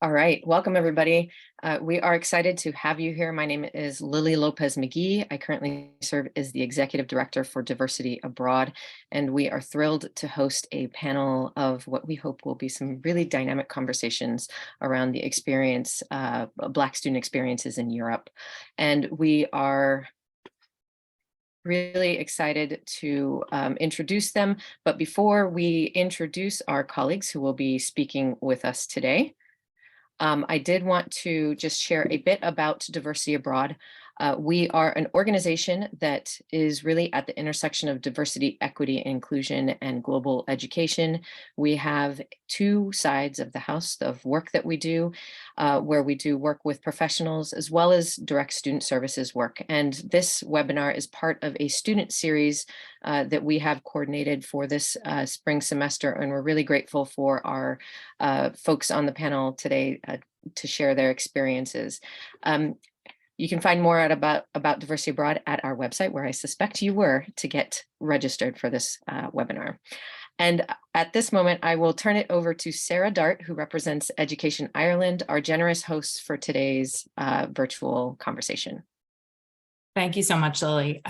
All right, welcome everybody. We are excited to have you here. My name is Lily Lopez McGee. I currently serve as the Executive Director for Diversity Abroad, and we are thrilled to host a panel of what we hope will be some really dynamic conversations around the experience, Black student experiences in Europe. And we are really excited to introduce them. But before we introduce our colleagues who will be speaking with us today, I did want to just share a bit about Diversity Abroad. We are an organization that is really at the intersection of diversity, equity, inclusion, and global education. We have two sides of the house of work that we do, where we do work with professionals as well as direct student services work. And this webinar is part of a student series that we have coordinated for this spring semester. And we're really grateful for our folks on the panel today to share their experiences. You can find more out about Diversity Abroad at our website, where I suspect you were to get registered for this webinar. And at this moment, I will turn it over to Sarah Dart, who represents Education Ireland, our generous host for today's virtual conversation. Thank you so much, Lily.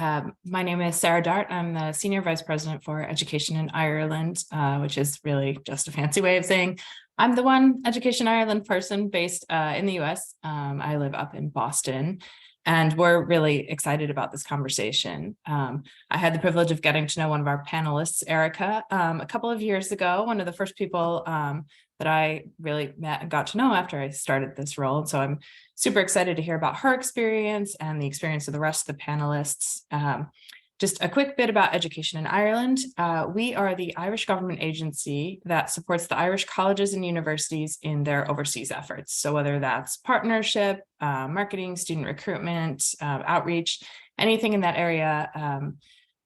My name is Sarah Dart. I'm the Senior Vice President for Education in Ireland, which is really just a fancy way of saying I'm the one Education Ireland person based in the US. I live up in Boston, and we're really excited about this conversation. I had the privilege of getting to know one of our panelists, Erica, a couple of years ago, one of the first people that I really met and got to know after I started this role. So I'm super excited to hear about her experience and the experience of the rest of the panelists. Just a quick bit about Education in Ireland. We are the Irish government agency that supports the Irish colleges and universities in their overseas efforts. So whether that's partnership, marketing, student recruitment, outreach, anything in that area,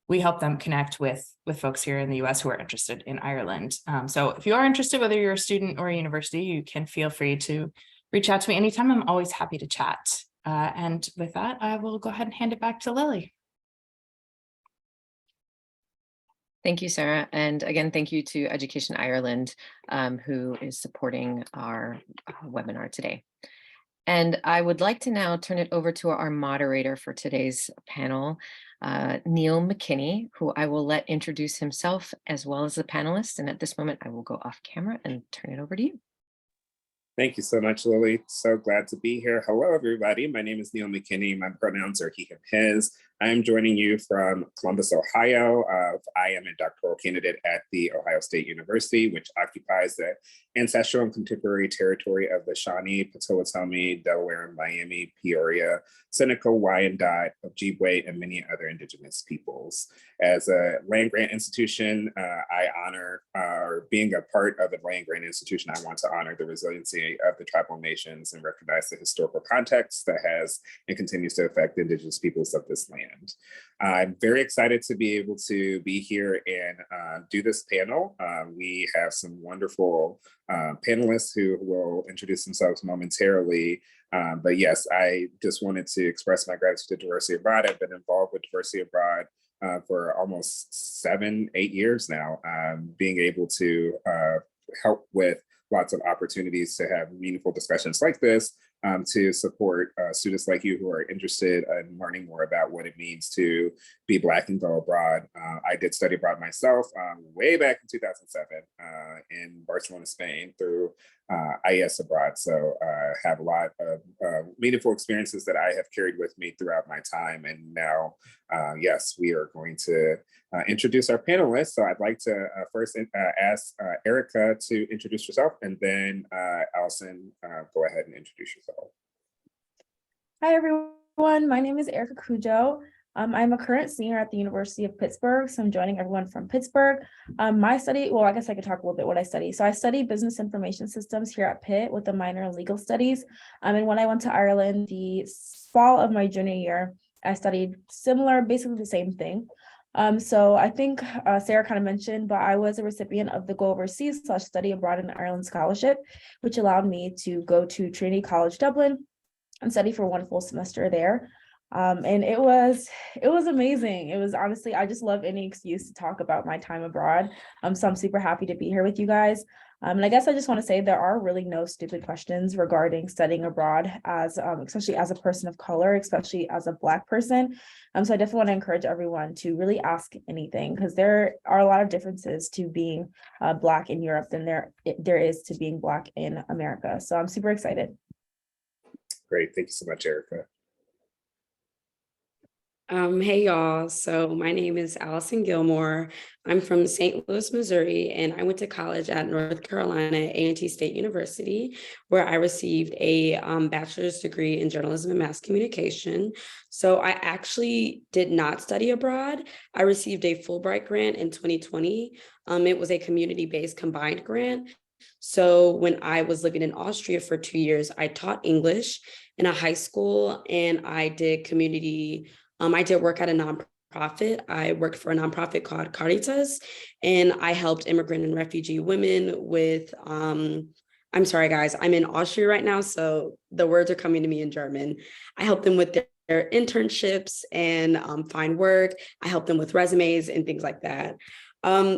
we help them connect with folks here in the US who are interested in Ireland. So if you are interested, whether you're a student or a university, you can feel free to reach out to me anytime. I'm always happy to chat. And with that, I will go ahead and hand it back to Lily. Thank you, Sarah. And again, thank you to Education Ireland, who is supporting our webinar today. And I would like to now turn it over to our moderator for today's panel, Neil McKinney, who I will let introduce himself as well as the panelists. And at this moment, I will go off camera and turn it over to you. Thank you so much, Lily. So glad to be here. Hello, everybody. My name is Neil McKinney. My pronouns are he, him, his. I'm joining you from Columbus, Ohio. I am a doctoral candidate at The Ohio State University, which occupies the ancestral and contemporary territory of the Shawnee, Potawatomi, Delaware, Miami, Peoria, Seneca, Wyandot, Ojibwe, and many other indigenous peoples. As a land-grant institution, I honor, being a part of a land-grant institution, I want to honor the resiliency of the tribal nations and recognize the historical context that has and continues to affect the indigenous peoples of this land. I'm very excited to be able to be here and do this panel. We have some wonderful panelists who will introduce themselves momentarily. But yes, I just wanted to express my gratitude to Diversity Abroad. I've been involved with Diversity Abroad for almost 7, 8 years now, being able to help with lots of opportunities to have meaningful discussions like this, to support students like you who are interested in learning more about what it means to be Black and go abroad. I did study abroad myself way back in 2007 in Barcelona, Spain through IES Abroad. So I have a lot of meaningful experiences that I have carried with me throughout my time. And now, yes, we are going to introduce our panelists. So I'd like to first ask Erica to introduce herself, and then Allison, go ahead and introduce yourself. Hi, everyone. My name is Erica Cujo. I'm a current senior at the University of Pittsburgh, so I'm joining everyone from Pittsburgh. My study, well, I guess I could talk a little bit what I study. So I study business information systems here at Pitt with a minor in legal studies. And when I went to Ireland the fall of my junior year, I studied similar, basically the same thing. So I think Sarah kind of mentioned, but I was a recipient of the Go Overseas / Study Abroad in Ireland scholarship, which allowed me to go to Trinity College Dublin and study for 1 full semester there. And it was amazing. It was honestly, I just love any excuse to talk about my time abroad. So I'm super happy to be here with you guys. And I guess I just want to say there are really no stupid questions regarding studying abroad as especially as a person of color, especially as a Black person. So I definitely want to encourage everyone to really ask anything, because there are a lot of differences to being Black in Europe than there is to being Black in America. So I'm super excited. Great. Thank you so much, Erica. Hey y'all. So my name is Allison Gilmore. I'm from St. Louis, Missouri, and I went to college at North Carolina A&T State University, where I received a bachelor's degree in journalism and mass communication. So I actually did not study abroad. I received a Fulbright grant in 2020. It was a community-based combined grant. So when I was living in Austria for 2 years, I taught English in a high school, and I did community. I did work at a nonprofit. I worked for a nonprofit called Caritas, and I helped immigrant and refugee women with, I'm sorry, guys, I'm in Austria right now, so the words are coming to me in German. I helped them with their internships and find work. I helped them with resumes and things like that.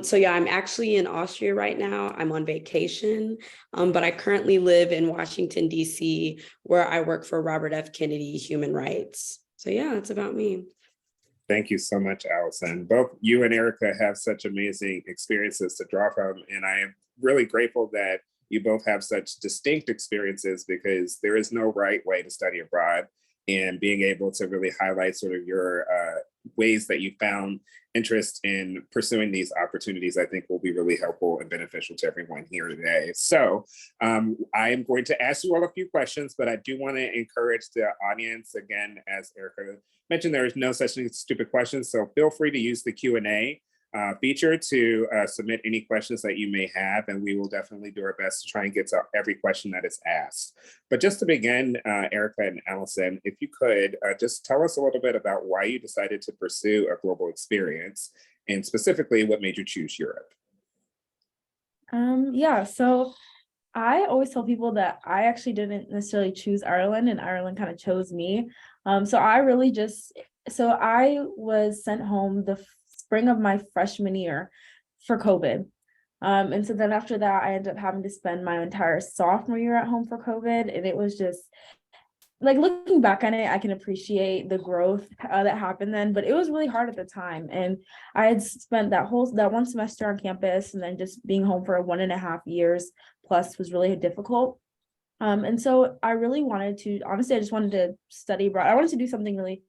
So yeah, I'm actually in Austria right now. I'm on vacation, but I currently live in Washington, D.C., where I work for Robert F. Kennedy Human Rights. So yeah, that's about me. Thank you so much, Allison. Both you and Erica have such amazing experiences to draw from, and I am really grateful that you both have such distinct experiences, because there is no right way to study abroad, and being able to really highlight sort of your ways that you found interest in pursuing these opportunities, I think will be really helpful and beneficial to everyone here today. So I am going to ask you all a few questions, but I do want to encourage the audience, again, as Erica mentioned, there is no such thing as stupid questions. So feel free to use the Q&A feature to submit any questions that you may have, and we will definitely do our best to try and get to every question that is asked. But just to begin, Erica and Allison, if you could just tell us a little bit about why you decided to pursue a global experience, and specifically what made you choose Europe. Yeah, so I always tell people that I actually didn't necessarily choose Ireland, and Ireland kind of chose me. So I was sent home the spring of my freshman year for COVID. And so then after that, I ended up having to spend my entire sophomore year at home for COVID. And it was just like, looking back on it, I can appreciate the growth that happened then, but it was really hard at the time. And I had spent that one semester on campus, and then just being home for 1.5 years plus was really difficult. And so I really wanted to, honestly, I just wanted to study abroad. I wanted to do something really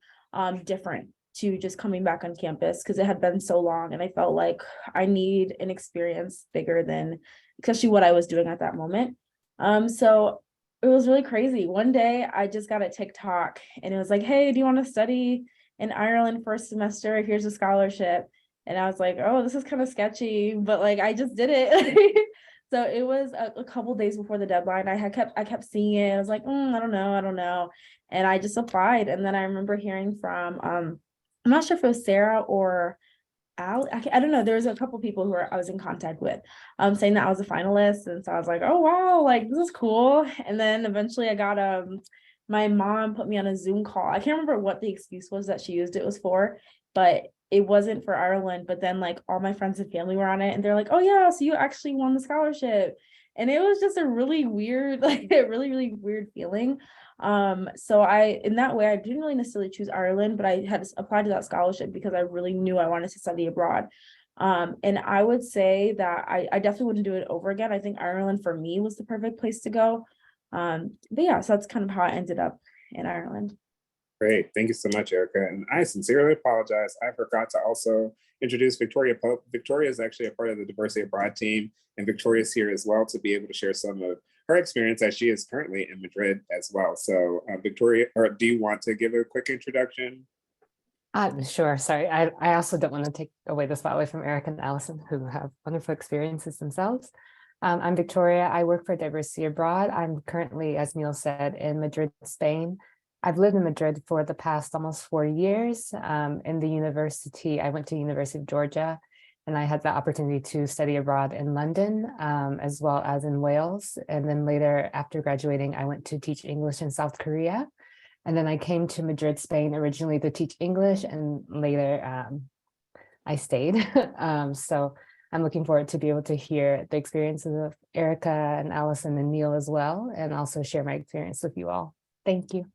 different to just coming back on campus, because it had been so long, and I felt like I need an experience bigger than especially what I was doing at that moment. So it was really crazy. One day I just got a TikTok, and it was like, hey, do you want to study in Ireland for a semester? Here's a scholarship. And I was like, oh, this is kind of sketchy, but like, I just did it. So it was a couple days before the deadline. I kept seeing it. I was like, I don't know. And I just applied. And then I remember hearing from, I'm not sure if it was Sarah or Al. I don't know. There was a couple people who I was in contact with, saying that I was a finalist. And so I was like, oh, wow, like this is cool. And then eventually I got, my mom put me on a Zoom call. I can't remember what the excuse was that she used it was for, but it wasn't for Ireland. But then like all my friends and family were on it, and they're like, oh yeah, so you actually won the scholarship. And it was just a really weird, like a really, really weird feeling. So in that way, I didn't really necessarily choose Ireland, but I had applied to that scholarship because I really knew I wanted to study abroad. And I would say that I definitely wouldn't do it over again. I think Ireland for me was the perfect place to go. But yeah, so that's kind of how I ended up in Ireland. Great. Thank you so much, Erica. And I sincerely apologize. I forgot to also introduce Victoria Pope. Victoria is actually a part of the Diversity Abroad team, and Victoria is here as well to be able to share some of her experience, as she is currently in Madrid as well. So Victoria, or do you want to give a quick introduction? Sure. Sorry. I also don't want to take away the spotlight from Eric and Allison, who have wonderful experiences themselves. I'm Victoria. I work for Diversity Abroad. I'm currently, as Neil said, in Madrid, Spain. I've lived in Madrid for the past almost 4 years. In the university, I went to University of Georgia, and I had the opportunity to study abroad in London, as well as in Wales. And then later, after graduating, I went to teach English in South Korea. And then I came to Madrid, Spain, originally to teach English, and later I stayed. So I'm looking forward to be able to hear the experiences of Erica and Allison and Neil as well, and also share my experience with you all. Thank you.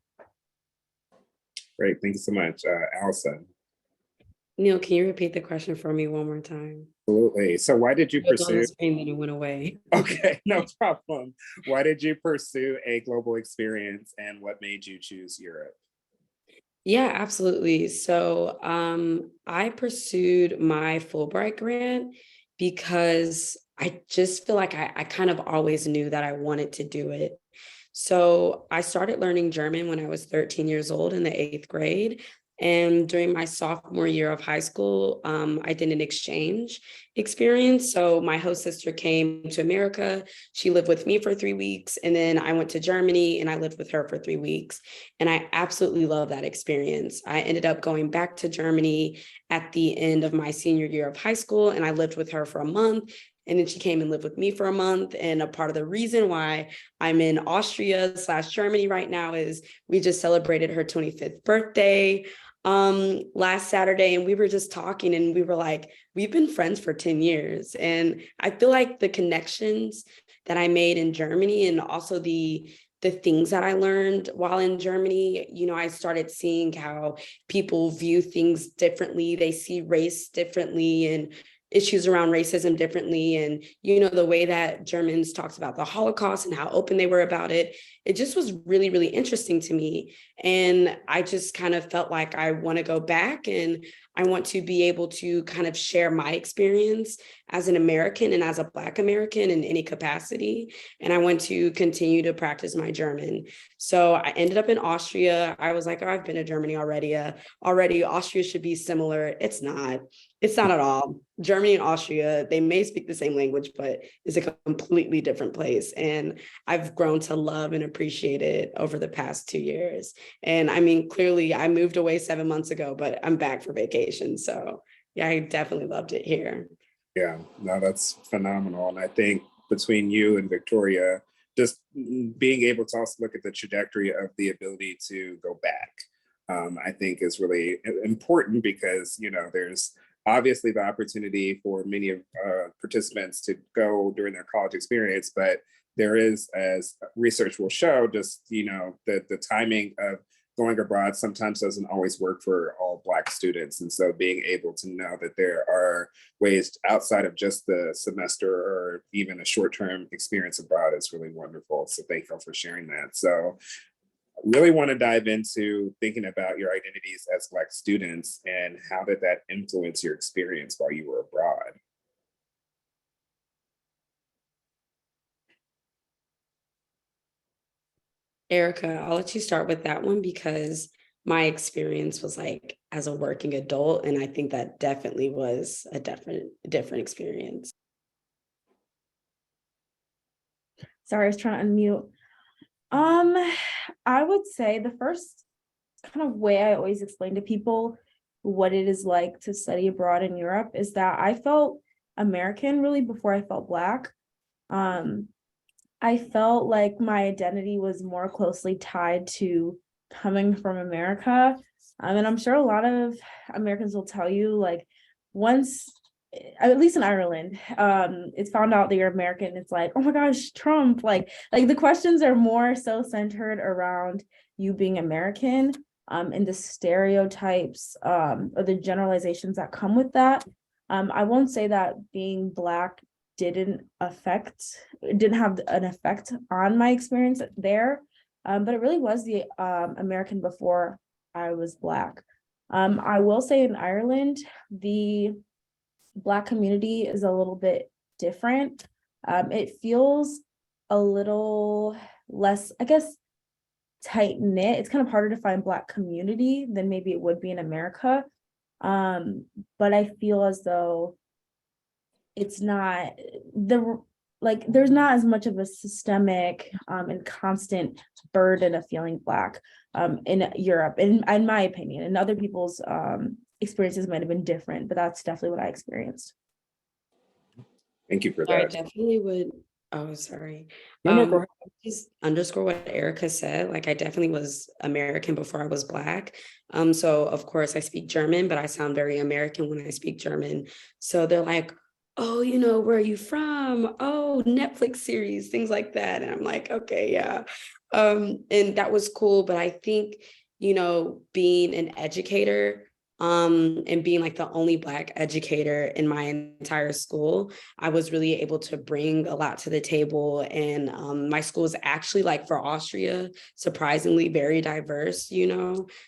Great, thank you so much. Allison. Neil, can you repeat the question for me one more time? Absolutely. So why did you It was on the pursue? screen, then it went away. Okay, no problem. Why did you pursue a global experience and what made you choose Europe? Yeah, absolutely. So I pursued my Fulbright grant because I just feel like I kind of always knew that I wanted to do it. So I started learning German when I was 13 years old in the 8th grade. And during my sophomore year of high school, I did an exchange experience. So my host sister came to America. She lived with me for 3 weeks. And then I went to Germany and I lived with her for 3 weeks. And I absolutely love that experience. I ended up going back to Germany at the end of my senior year of high school, and I lived with her for a month. And then she came and lived with me for a month. And a part of the reason why I'm in Austria/Germany right now is we just celebrated her 25th birthday last Saturday, and we were just talking and we were like, we've been friends for 10 years. And I feel like the connections that I made in Germany, and also the things that I learned while in Germany, you know, I started seeing how people view things differently. They see race differently and issues around racism differently. And, you know, the way that Germans talked about the Holocaust and how open they were about it, it just was really, really interesting to me. And I just kind of felt like I want to go back and I want to be able to kind of share my experience as an American and as a Black American in any capacity. And I want to continue to practice my German. So I ended up in Austria. I was like, oh, I've been to Germany already. Already Austria should be similar. It's not. It's not at all. Germany and Austria, they may speak the same language, but it's a completely different place. And I've grown to love and appreciate it over the past 2 years. And I mean, clearly I moved away 7 months ago, but I'm back for vacation. So yeah, I definitely loved it here. Yeah, no, that's phenomenal. And I think between you and Victoria, just being able to also look at the trajectory of the ability to go back, I think is really important because, you know, there's obviously the opportunity for many of participants to go during their college experience, but there is, as research will show, just, you know, the timing of going abroad sometimes doesn't always work for all Black students. And so being able to know that there are ways outside of just the semester or even a short-term experience abroad is really wonderful. So thank you for sharing that. So really want to dive into thinking about your identities as Black students and how did that influence your experience while you were abroad? Erica, I'll let you start with that one because my experience was like as a working adult, and I think that definitely was a different experience. Sorry, I was trying to unmute. I would say the first kind of way I always explain to people what it is like to study abroad in Europe is that I felt American really before I felt Black. I felt like my identity was more closely tied to coming from America. And I'm sure a lot of Americans will tell you, like, once, at least in Ireland, it's found out that you're American, it's like, oh my gosh, Trump. Like the questions are more so centered around you being American, and the stereotypes, or the generalizations that come with that. I won't say that being Black didn't have an effect on my experience there, but it really was the American before I was Black. I will say in Ireland, the Black community is a little bit different. It feels a little less, I guess, tight knit. It's kind of harder to find Black community than maybe it would be in America. But I feel as though it's not there's not as much of a systemic and constant burden of feeling Black in Europe, in my opinion. And other people's experiences might have been different, but that's definitely what I experienced. Thank you for I that. definitely would. Oh, sorry. No, go ahead. Just underscore what Erica said. Like, I definitely was American before I was Black. So of course I speak German, but I sound very American when I speak German. So they're like, oh, where are you from? Oh, Netflix series, things like that. And I'm like, okay, yeah. And that was cool. But I think, being an educator, and being like the only Black educator in my entire school, I was really able to bring a lot to the table. And my school is actually, like, for Austria, surprisingly very diverse.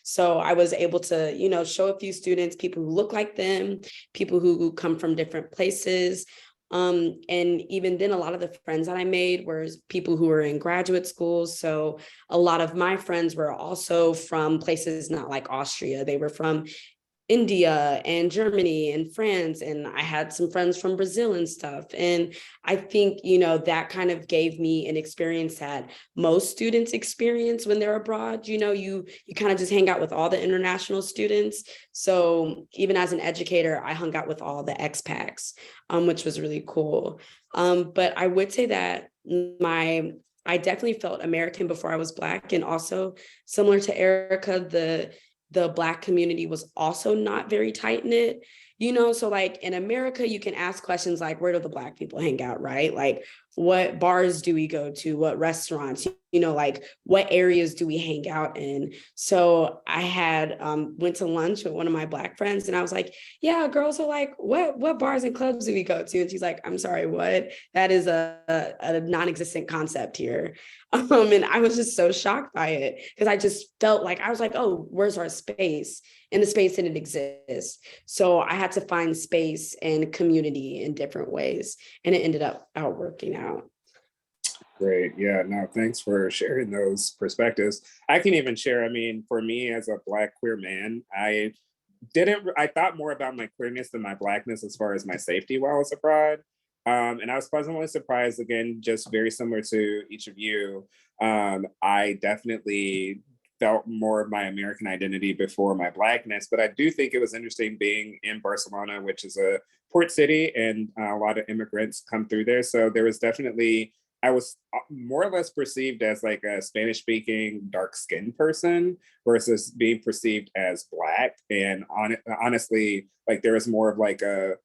So I was able to, show a few students, people who look like them, people who come from different places. And even then, a lot of the friends that I made were people who were in graduate schools. So a lot of my friends were also from places not like Austria. They were from India and Germany and France. And I had some friends from Brazil and stuff. And I think, that kind of gave me an experience that most students experience when they're abroad. You kind of just hang out with all the international students. So even as an educator, I hung out with all the expats, which was really cool. But I would say that I definitely felt American before I was Black. And also, similar to Erica, the Black community was also not very tight knit, so like in America, you can ask questions like, where do the Black people hang out, right? Like, what bars do we go to? What restaurants, like what areas do we hang out in? So I had went to lunch with one of my Black friends, and I was like, yeah, girls are like, what bars and clubs do we go to? And she's like, I'm sorry, what? That is a non-existent concept here. And I was just so shocked by it, because I just felt like, I was like, oh, where's our space? And the space didn't exist. So I had to find space and community in different ways. And it ended up working out. Great. Yeah, no, thanks for sharing those perspectives. I can even share, I mean, for me as a Black queer man, I thought more about my queerness than my Blackness as far as my safety while I was abroad. And I was pleasantly surprised, again, just very similar to each of you. I definitely felt more of my American identity before my Blackness, but I do think it was interesting being in Barcelona, which is a port city, and a lot of immigrants come through there. So there was definitely, I was more or less perceived as like a Spanish speaking, dark skinned person versus being perceived as Black. And honestly, like there was more of like a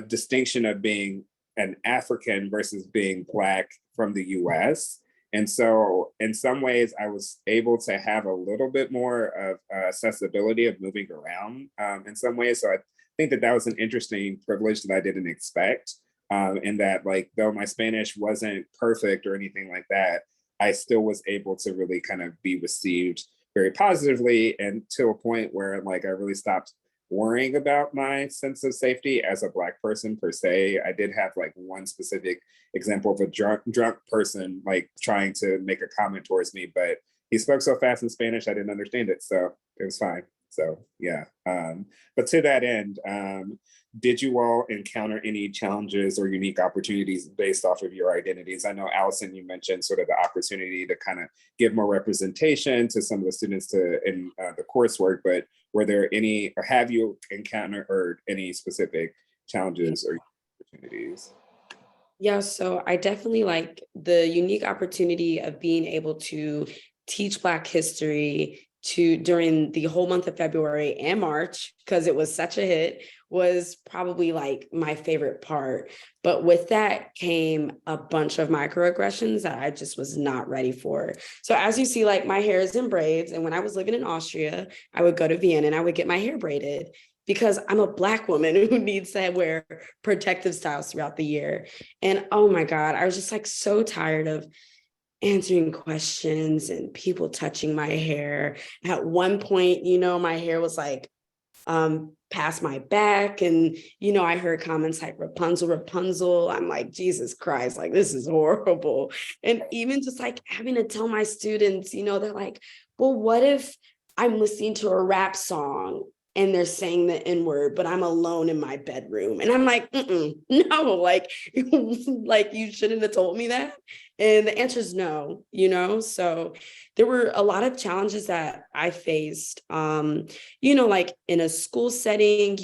distinction of being an African versus being Black from the US. And so, in some ways, I was able to have a little bit more of accessibility of moving around in some ways. So, I think that that was an interesting privilege that I didn't expect. In that, like, though my Spanish wasn't perfect or anything like that, I still was able to really kind of be received very positively, and to a point where, like, I really stopped worrying about my sense of safety as a Black person per se. I did have like one specific example of a drunk person like trying to make a comment towards me, but he spoke so fast in Spanish I didn't understand it, so it was fine. So yeah, but to that end, did you all encounter any challenges or unique opportunities based off of your identities? I know, Allison, you mentioned sort of the opportunity to kind of give more representation to some of the students in the coursework, but were there any, or have you encountered any specific challenges or opportunities? Yeah, so I definitely like the unique opportunity of being able to teach Black history during the whole month of February and March, because it was such a hit, was probably like my favorite part. But with that came a bunch of microaggressions that I just was not ready for. So as you see, like, my hair is in braids. And when I was living in Austria, I would go to Vienna and I would get my hair braided, because I'm a Black woman who needs to wear protective styles throughout the year. And oh my God, I was just like so tired of answering questions and people touching my hair. At one point, my hair was like past my back, and I heard comments like Rapunzel, Rapunzel. I'm like, Jesus Christ, like, this is horrible. And even just like having to tell my students, they're like, well, what if I'm listening to a rap song and they're saying the N-word, but I'm alone in my bedroom? And I'm like, no, like, like, you shouldn't have told me that. And the answer is no, so there were a lot of challenges that I faced, like in a school setting,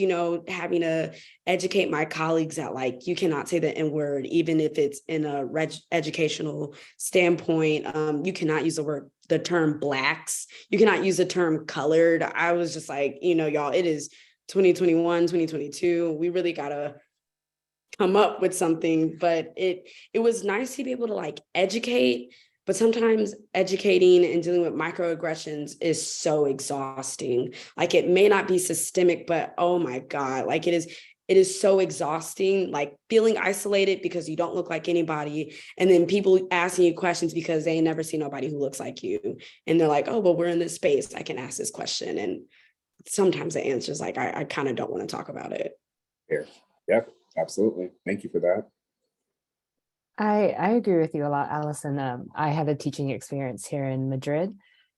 having to educate my colleagues that, like, you cannot say the N-word, even if it's in a educational standpoint. You cannot use the term Blacks. You cannot use the term colored. I was just like, y'all, it is 2021, 2022. We really gotta come up with something, but it was nice to be able to like educate, but sometimes educating and dealing with microaggressions is so exhausting. Like it may not be systemic, but oh my God, like it is so exhausting, like feeling isolated because you don't look like anybody. And then people asking you questions because they ain't never seen nobody who looks like you. And they're like, oh, well, we're in this space, I can ask this question. And sometimes the answer is like, I kind of don't want to talk about it. Here. Yep, absolutely. Thank you for that. I agree with you a lot, Allison. I had a teaching experience here in Madrid,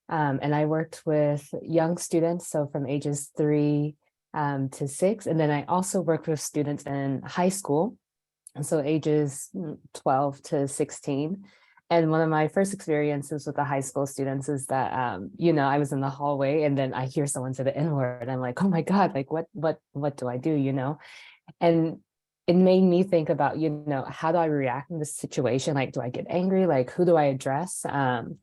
and I worked with young students, so from ages 3 to 6, and then I also worked with students in high school, and so ages 12 to 16. And one of my first experiences with the high school students is that, I was in the hallway and then I hear someone say the N-word. I'm like, oh my God, like what do I do, And it made me think about, how do I react in this situation? Like, do I get angry? Like, who do I address? And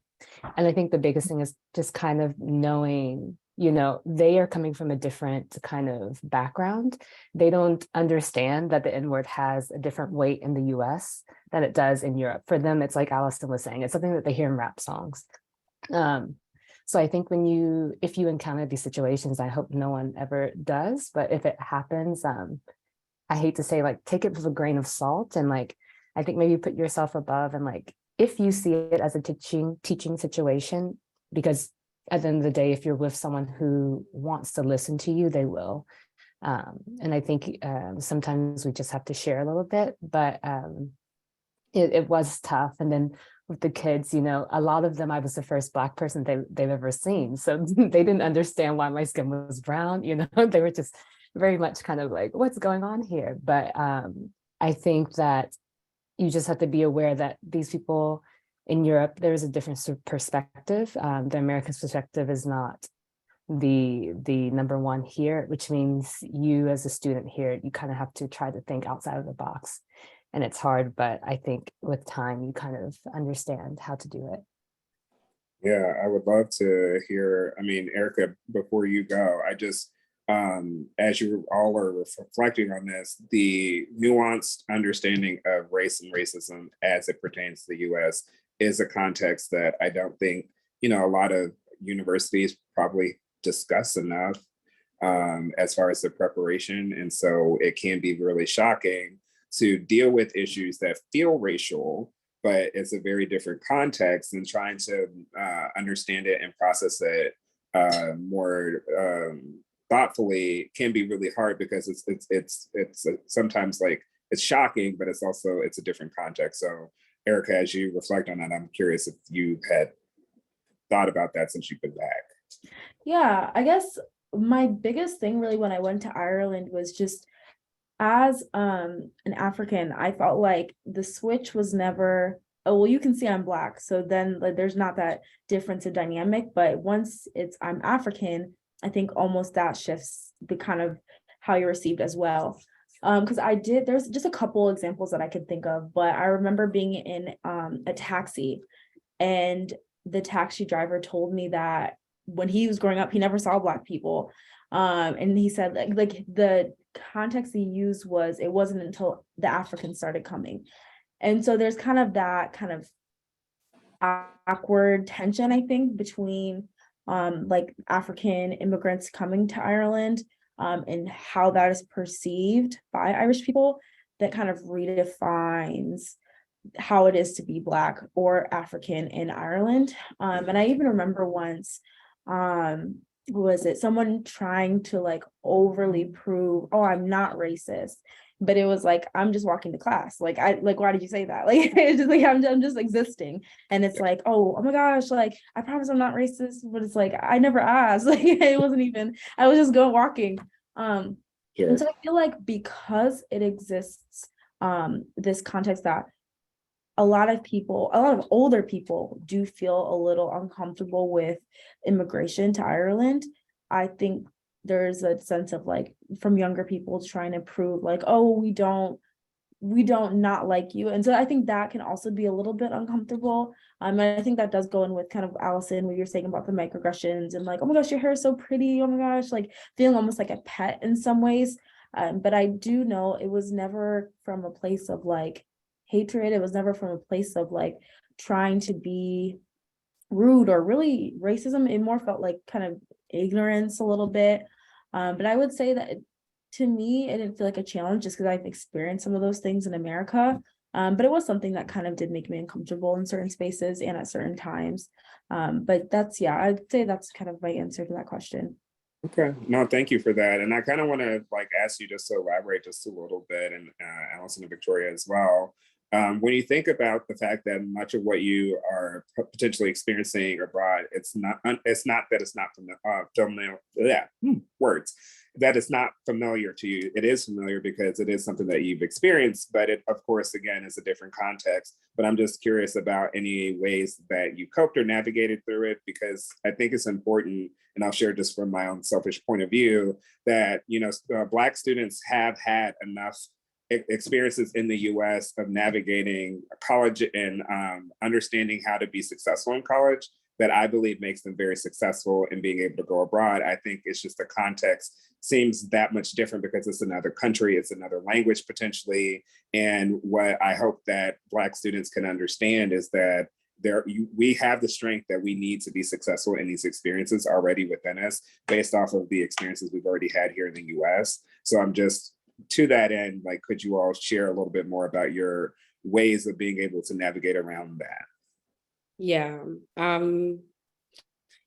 I think the biggest thing is just kind of knowing, they are coming from a different kind of background. They don't understand that the N-word has a different weight in the US than it does in Europe. For them, it's like Allison was saying, it's something that they hear in rap songs. So I think if you encounter these situations, I hope no one ever does, but if it happens, I hate to say, like, take it with a grain of salt, and like, I think maybe put yourself above, and like, if you see it as a teaching situation, because at the end of the day, if you're with someone who wants to listen to you, they will. And I think sometimes we just have to share a little bit, but it was tough. And then with the kids, a lot of them, I was the first Black person they've ever seen. So they didn't understand why my skin was brown, they were just very much kind of like, what's going on here? But I think that you just have to be aware that these people in Europe, there is a different perspective. The American perspective is not the number one here, which means you as a student here, you kind of have to try to think outside of the box. And it's hard, but I think with time, you kind of understand how to do it. Yeah, I would love to hear, Erica, before you go, as you all are reflecting on this, the nuanced understanding of race and racism as it pertains to the US is a context that I don't think, a lot of universities probably discuss enough as far as the preparation. And so it can be really shocking to deal with issues that feel racial, but it's a very different context, and trying to understand it and process it more thoughtfully can be really hard, because it's sometimes like it's shocking, but it's a different context. So Erica, as you reflect on that, I'm curious if you had thought about that since you've been back. Yeah, I guess my biggest thing really when I went to Ireland was just, as an African, I felt like the switch was never, oh, well, you can see I'm Black, so then like, there's not that difference of dynamic. But once I'm African, I think almost that shifts the kind of how you're received as well. Because there's just a couple examples that I could think of, but I remember being in a taxi, and the taxi driver told me that when he was growing up, he never saw Black people. And he said like the context he used was, it wasn't until the Africans started coming. And so there's kind of that kind of awkward tension, I think, between like African immigrants coming to Ireland and how that is perceived by Irish people, that kind of redefines how it is to be Black or African in Ireland. And I even remember once, who was it? Someone trying to like overly prove, oh, I'm not racist. But it was like, I'm just walking to class. Like, why did you say that? Like, it's just like, I'm just existing. And it's like, oh my gosh, like, I promise I'm not racist. But it's like, I never asked. Like, it wasn't even, I was just going walking. And so I feel like because it exists, this context that a lot of older people do feel a little uncomfortable with immigration to Ireland. I think there's a sense of like, from younger people trying to prove like, oh, we don't not like you. And so I think that can also be a little bit uncomfortable. And I think that does go in with kind of Allison, what you're saying about the microaggressions and like, oh my gosh, your hair is so pretty. Oh my gosh, like feeling almost like a pet in some ways. But I do know it was never from a place of like hatred. It was never from a place of like trying to be rude or really racism. It more felt like kind of ignorance a little bit. But I would say that to me, it didn't feel like a challenge just because I've experienced some of those things in America. But it was something that kind of did make me uncomfortable in certain spaces and at certain times. But that's, yeah, I'd say that's kind of my answer to that question. Okay, no, thank you for that. And I kind of want to like ask you just to elaborate just a little bit, and Allison and Victoria as well. When you think about the fact that much of what you are potentially experiencing abroad, it's not that it's not familiar, words, that it's not familiar to you. It is familiar because it is something that you've experienced, but it, of course, again, is a different context. But I'm just curious about any ways that you coped or navigated through it, because I think it's important, and I'll share just from my own selfish point of view, that, you know, Black students have had enough experiences in the US of navigating college and understanding how to be successful in college that I believe makes them very successful in being able to go abroad. I think it's just the context seems that much different because it's another country, it's another language potentially. And what I hope that Black students can understand is that we have the strength that we need to be successful in these experiences already within us based off of the experiences we've already had here in the US. So I'm just, to that end, like, could you all share a little bit more about your ways of being able to navigate around that? Yeah.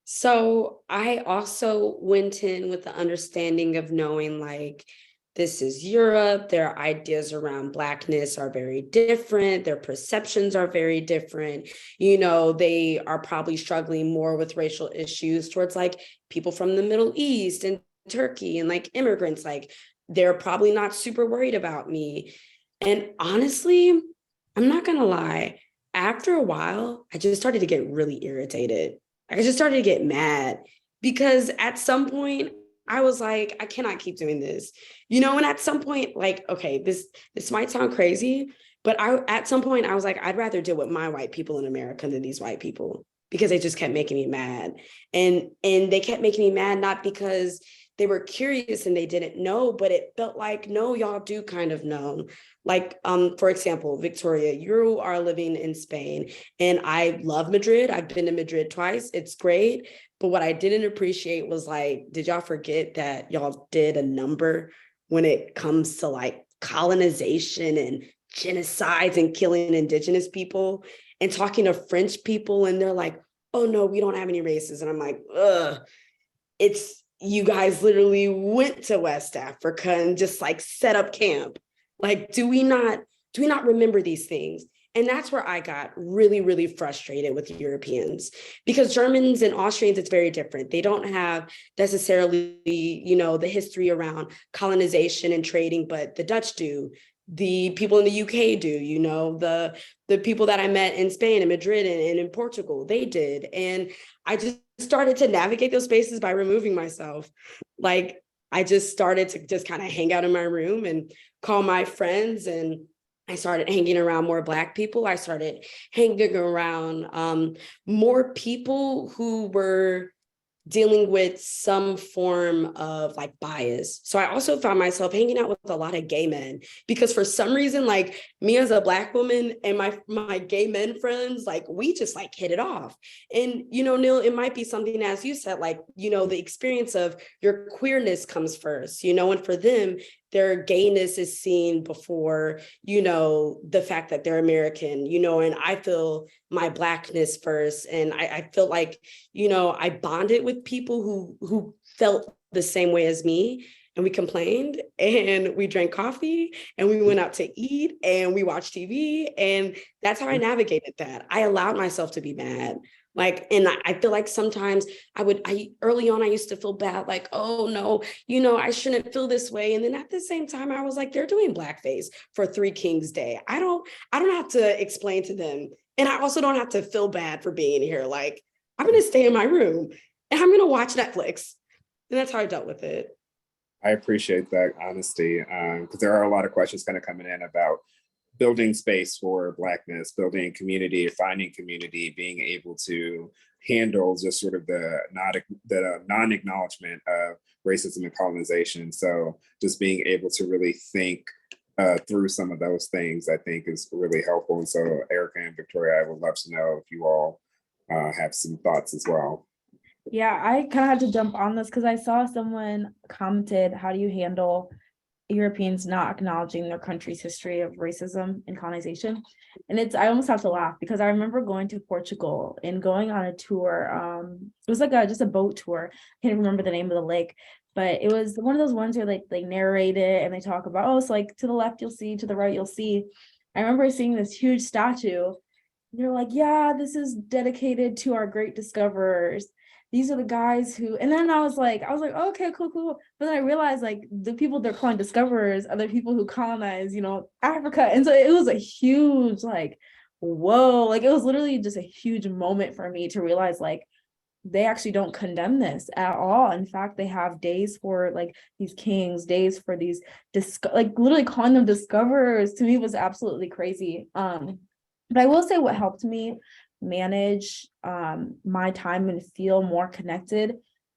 So I also went in with the understanding of knowing like this is Europe, their ideas around Blackness are very different, their perceptions are very different. You know, they are probably struggling more with racial issues towards like people from the Middle East and Turkey and like immigrants, like they're probably not super worried about me. And honestly, I'm not gonna lie, after a while, I just started to get really irritated. I just started to get mad because at some point I was like, I cannot keep doing this, you know. And at some point, like, okay, this might sound crazy, but at some point I was like, I'd rather deal with my white people in America than these white people because they just kept making me mad, and they kept making me mad not because they were curious and they didn't know, but it felt like, no, y'all do kind of know. Like, for example, Victoria, you are living in Spain and I love Madrid. I've been to Madrid twice. It's great. But what I didn't appreciate was like, did y'all forget that y'all did a number when it comes to like colonization and genocides and killing indigenous people, and talking to French people and they're like, oh no, we don't have any races. And I'm like, ugh, you guys literally went to West Africa and just like set up camp. Like, do we not remember these things? And that's where I got really, really frustrated with Europeans, because Germans and Austrians, it's very different. They don't have necessarily, you know, the history around colonization and trading, but the Dutch do. The people in the UK do, you know, the people that I met in Spain and Madrid and in Portugal, they did. And I just started to navigate those spaces by removing myself. Like, I just started to just kind of hang out in my room and call my friends, and I started hanging around more Black people. I started hanging around more people who were dealing with some form of like bias. So I also found myself hanging out with a lot of gay men, because for some reason, like me as a Black woman and my gay men friends, like we just like hit it off. And, you know, Neil, it might be something, as you said, like, you know, the experience of your queerness comes first, you know, and for them, their gayness is seen before, you know, the fact that they're American, you know, and I feel my Blackness first. And I feel like, you know, I bonded with people who felt the same way as me. And we complained and we drank coffee and we went out to eat and we watched TV. And that's how I navigated that. I allowed myself to be mad. Like, and I feel like sometimes early on, I used to feel bad, like, oh no, you know, I shouldn't feel this way. And then at the same time, I was like, they're doing blackface for Three Kings Day. I don't have to explain to them. And I also don't have to feel bad for being here. Like, I'm going to stay in my room and I'm going to watch Netflix. And that's how I dealt with it. I appreciate that honesty, because there are a lot of questions kind of coming in about building space for Blackness, building community, finding community, being able to handle just sort of the non-acknowledgement of racism and colonization. So just being able to really think through some of those things, I think is really helpful. And so Erica and Victoria, I would love to know if you all have some thoughts as well. Yeah, I kind of had to jump on this because I saw someone commented, how do you handle Europeans not acknowledging their country's history of racism and colonization? And I almost have to laugh because I remember going to Portugal and going on a tour. It was like just a boat tour. I can't remember the name of the lake, but it was one of those ones where they narrate it and they talk about, oh, it's like to the left you'll see, to the right you'll see. I remember seeing this huge statue. They're like, yeah, this is dedicated to our great discoverers. These are the guys who, and then I was like, okay, cool. But then I realized like the people they're calling discoverers are the people who colonize, Africa. And so it was a huge, like, whoa, like it was literally just a huge moment for me to realize like, they actually don't condemn this at all. In fact, they have days for like these kings, days for these, like literally calling them discoverers to me was absolutely crazy. But I will say what helped me manage my time and feel more connected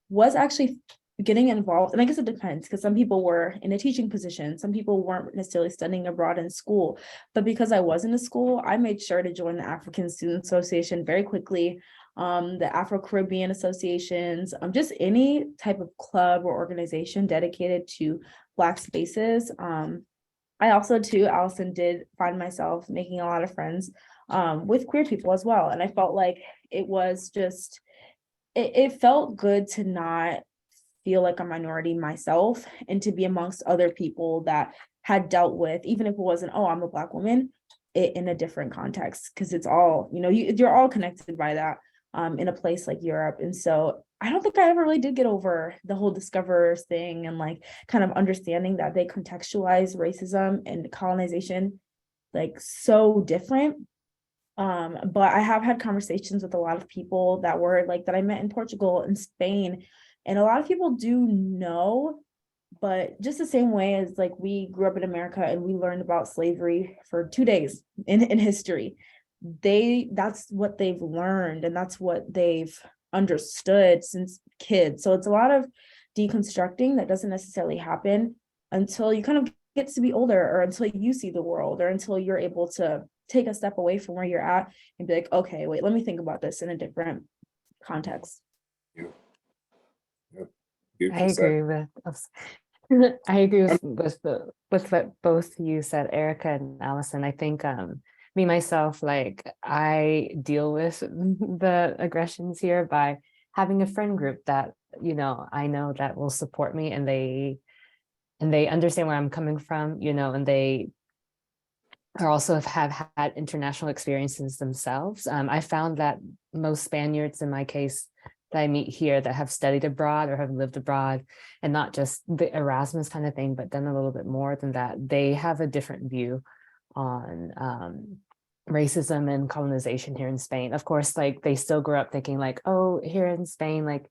was actually getting involved. And I guess it depends because some people were in a teaching position, some people weren't necessarily studying abroad in school, but because I was in a school, I made sure to join the African Student Association very quickly, the Afro-Caribbean associations, just any type of club or organization dedicated to Black spaces. I also too, Allison, did find myself making a lot of friends with queer people as well. And I felt like it was just, it felt good to not feel like a minority myself and to be amongst other people that had dealt with, even if it wasn't, oh, I'm a Black woman, in a different context, because it's all, you're all connected by that in a place like Europe. And so I don't think I ever really did get over the whole discoverers thing and like kind of understanding that they contextualize racism and colonization like so different. But I have had conversations with a lot of people that I met in Portugal and Spain, and a lot of people do know, but just the same way as like we grew up in America and we learned about slavery for 2 days in history, that's what they've learned and that's what they've understood since kids. So it's a lot of deconstructing that doesn't necessarily happen until you kind of get to be older, or until you see the world, or until you're able to take a step away from where you're at and be like, okay, wait, let me think about this in a different context. I agree with I agree with what both you said, Erica and Allison. I think me myself, like I deal with the aggressions here by having a friend group that I know that will support me, and they understand where I'm coming from, and they are also have had international experiences themselves. I found that most Spaniards, in my case, that I meet here that have studied abroad or have lived abroad, and not just the Erasmus kind of thing, but then a little bit more than that, they have a different view on racism and colonization here in Spain. Of course, like they still grew up thinking like, oh, here in Spain, like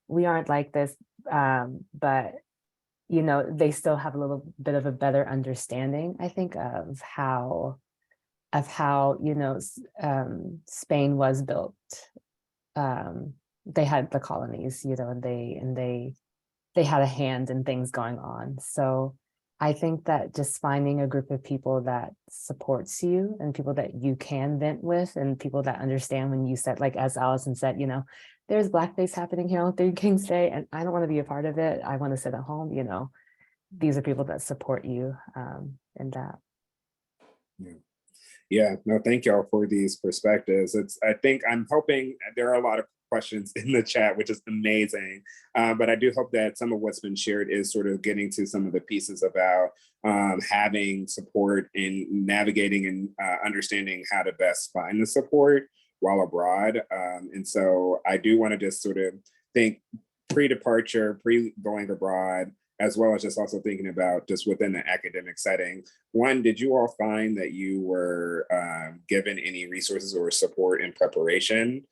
we aren't like this, but they still have a little bit of a better understanding, I think, of how Spain was built. They had the colonies, and they had a hand in things going on. So I think that just finding a group of people that supports you and people that you can vent with and people that understand when you said, like, as Allison said, there's blackface happening here on 3 Kings Day and I don't want to be a part of it. I want to sit at home, these are people that support you in that. Yeah, no, thank y'all for these perspectives. I think I'm hoping there are a lot of questions in the chat, which is amazing. But I do hope that some of what's been shared is sort of getting to some of the pieces about having support in navigating and understanding how to best find the support while abroad. And so I do want to just sort of think pre-departure, pre-going abroad, as well as just also thinking about just within the academic setting. One, did you all find that you were given any resources or support in preparation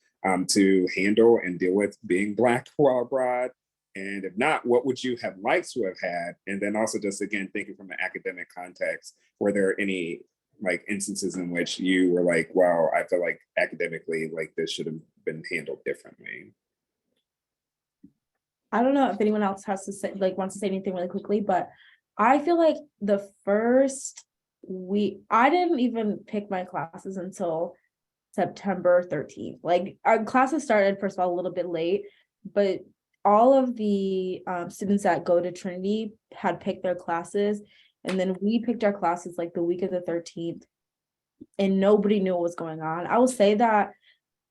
to handle and deal with being Black while abroad? And if not, what would you have liked to have had? And then also just, again, thinking from an academic context, were there any like instances in which you were like, wow, I feel like academically, like this should have been handled differently? I don't know if anyone else has to say, like, wants to say anything really quickly, but I feel like the first week, I didn't even pick my classes until September 13th. Like, our classes started, first of all, a little bit late, but all of the students that go to Trinity had picked their classes, and then we picked our classes like the week of the 13th, and nobody knew what was going on. I will say that,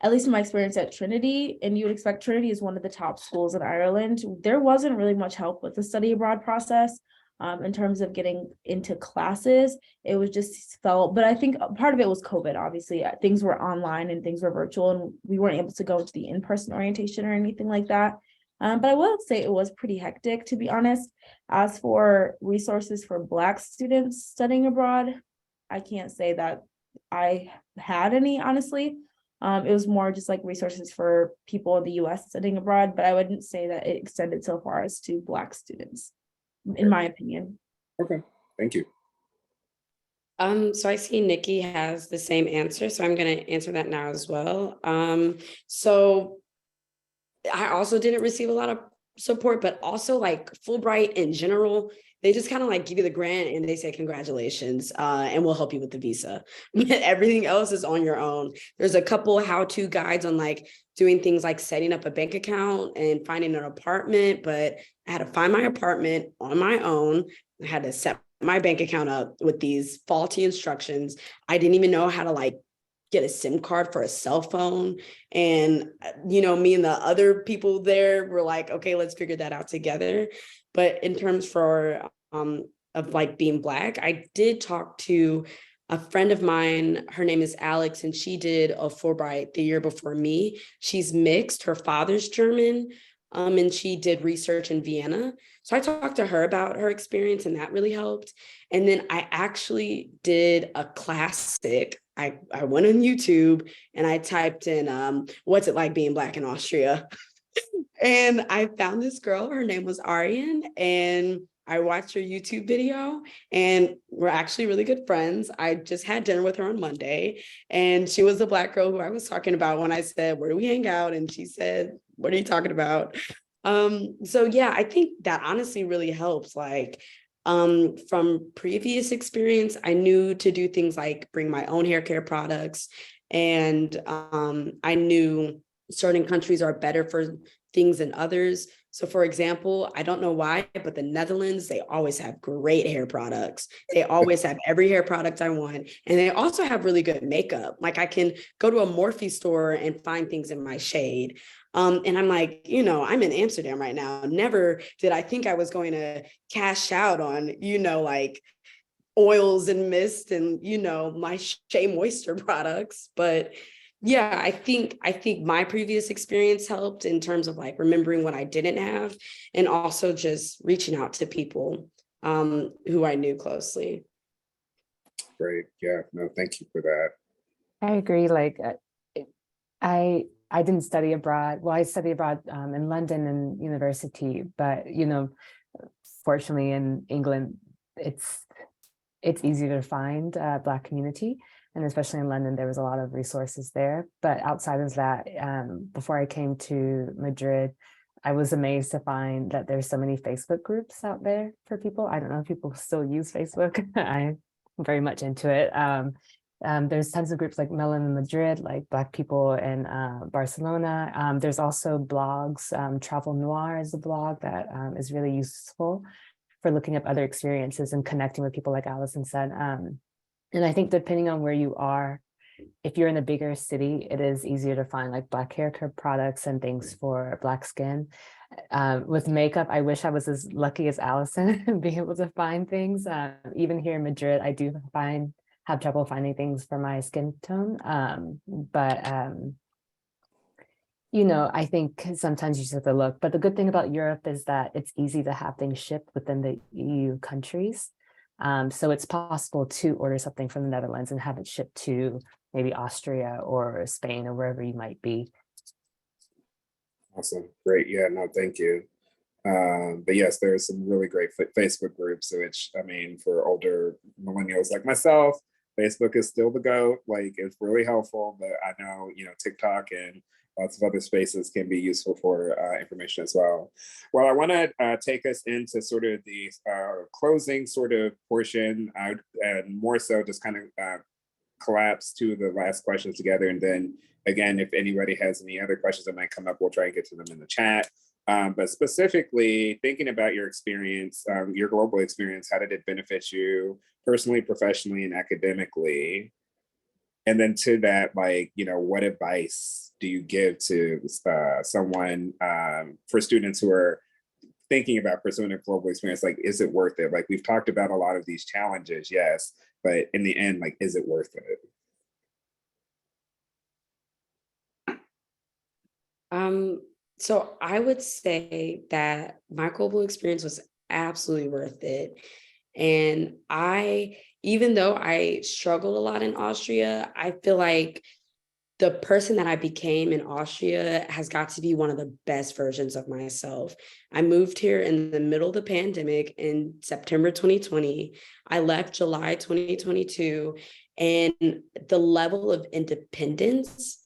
at least in my experience at Trinity, and you would expect Trinity is one of the top schools in Ireland, there wasn't really much help with the study abroad process. In terms of getting into classes, it was just felt, but I think part of it was COVID, obviously. Things were online and things were virtual, and we weren't able to go to the in-person orientation or anything like that. But I will say it was pretty hectic, to be honest. As for resources for Black students studying abroad, I can't say that I had any, honestly. It was more just like resources for people in the US studying abroad, but I wouldn't say that it extended so far as to Black students, in my opinion. Okay, thank you. So I see Nikki has the same answer, so I'm gonna answer that now as well. So I also didn't receive a lot of support, but also like Fulbright in general, they just kind of like give you the grant and they say congratulations, and we'll help you with the visa. But everything else is on your own. There's a couple how-to guides on like doing things like setting up a bank account and finding an apartment, but I had to find my apartment on my own. I had to set my bank account up with these faulty instructions. I didn't even know how to like get a SIM card for a cell phone. And, me and the other people there were like, okay, let's figure that out together. But in terms of like being Black, I did talk to a friend of mine. Her name is Alex, and she did a Fulbright the year before me. She's mixed. Her father's German, and she did research in Vienna. So I talked to her about her experience, and that really helped. And then I actually did a classic. I went on YouTube and I typed in, what's it like being Black in Austria? And I found this girl, her name was Arian, and I watched her YouTube video, and we're actually really good friends. I just had dinner with her on Monday, and she was the Black girl who I was talking about when I said, where do we hang out? And she said, what are you talking about? So yeah, I think that honestly really helps. Like, from previous experience, I knew to do things like bring my own hair care products, and I knew certain countries are better for things than others. So for example, I don't know why, but the Netherlands, they always have great hair products. They always have every hair product I want. And they also have really good makeup. Like I can go to a Morphe store and find things in my shade. And I'm like, I'm in Amsterdam right now. Never did I think I was going to cash out on, like oils and mist and, my Shea Moisture products. But yeah, I think my previous experience helped in terms of like remembering what I didn't have, and also just reaching out to people who I knew closely. Great. Yeah, no, thank you for that. I agree. Like, I didn't study abroad. Well, I studied abroad in London and university, but fortunately in England, it's easier to find a Black community, and especially in London, there was a lot of resources there. But outside of that, before I came to Madrid, I was amazed to find that there's so many Facebook groups out there for people. I don't know if people still use Facebook. I'm very much into it. There's tons of groups like Melon in Madrid, like Black people in Barcelona. There's also blogs. Travel Noir is a blog that is really useful for looking up other experiences and connecting with people, like Allison said. And I think depending on where you are, if you're in a bigger city, it is easier to find like Black hair care products and things for Black skin. With makeup, I wish I was as lucky as Allison being able to find things. Even here in Madrid, I do have trouble finding things for my skin tone. I think sometimes you just have to look. But the good thing about Europe is that it's easy to have things shipped within the EU countries. So it's possible to order something from the Netherlands and have it shipped to maybe Austria or Spain or wherever you might be. Awesome. Great. Yeah, no, thank you. But yes, there are some really great Facebook groups, which, I mean, for older millennials like myself, Facebook is still the GOAT. Like, it's really helpful, but I know, TikTok and lots of other spaces can be useful for information as well. Well, I want to take us into sort of the closing sort of portion, and more so just kind of collapse to the last questions together. And then again, if anybody has any other questions that might come up, we'll try and get to them in the chat. But specifically thinking about your experience, your global experience, how did it benefit you personally, professionally, and academically? And then to that, like, what advice do you give to someone, for students who are thinking about pursuing a global experience? Like, is it worth it? Like, we've talked about a lot of these challenges, yes, but in the end, like, is it worth it? So I would say that my global experience was absolutely worth it. And even though I struggled a lot in Austria, I feel like the person that I became in Austria has got to be one of the best versions of myself. I moved here in the middle of the pandemic in September 2020. I left July 2022, and the level of independence,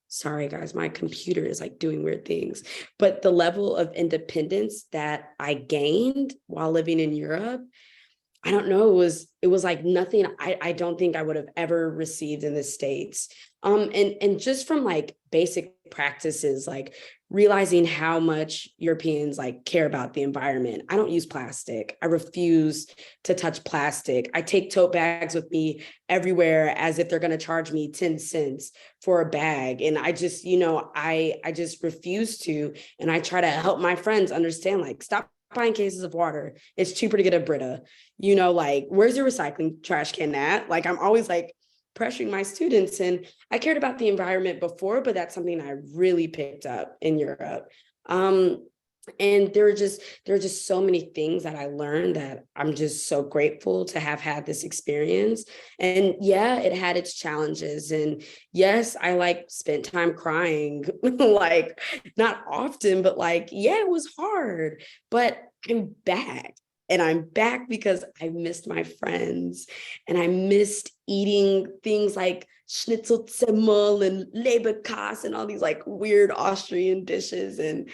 sorry guys, my computer is like doing weird things, but the level of independence that I gained while living in Europe, I don't know, it was like nothing I don't think I would have ever received in the States. And just from like basic practices, like realizing how much Europeans like care about the environment. I don't use plastic. I refuse to touch plastic. I take tote bags with me everywhere as if they're going to charge me 10 cents for a bag. And I just, I just refuse to. And I try to help my friends understand, like, stop buying cases of water. It's cheaper to get a Brita. Like, where's your recycling trash can at? Like, I'm always like pressuring my students, and I cared about the environment before, but that's something I really picked up in Europe. And there are just so many things that I learned that I'm just so grateful to have had this experience. And yeah, it had its challenges. And yes, I like spent time crying, like not often, but like, yeah, it was hard, but I'm back. And I'm back because I missed my friends, and I missed eating things like Schnitzelzimmel and Leberkäse and all these like weird Austrian dishes. And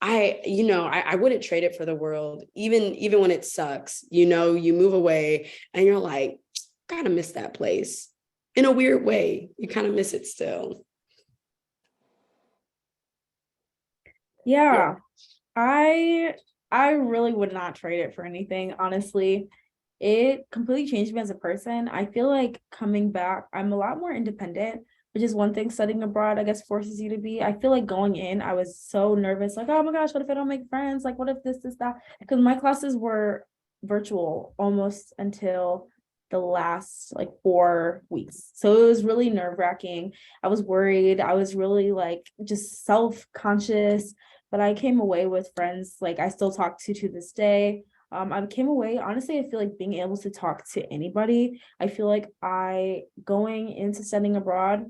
I wouldn't trade it for the world, even when it sucks. You move away and you're like, kind of miss that place in a weird way. You kind of miss it still. Yeah, I really would not trade it for anything, honestly. It completely changed me as a person. I feel like coming back, I'm a lot more independent, which is one thing studying abroad, I guess, forces you to be. I feel like going in, I was so nervous, like, oh my gosh, what if I don't make friends? Like, what if this, that? Because my classes were virtual almost until the last like 4 weeks. So it was really nerve-wracking. I was worried. I was really like just self-conscious, but I came away with friends like I still talk to this day. I came away, honestly, I feel like being able to talk to anybody. I feel like going into studying abroad,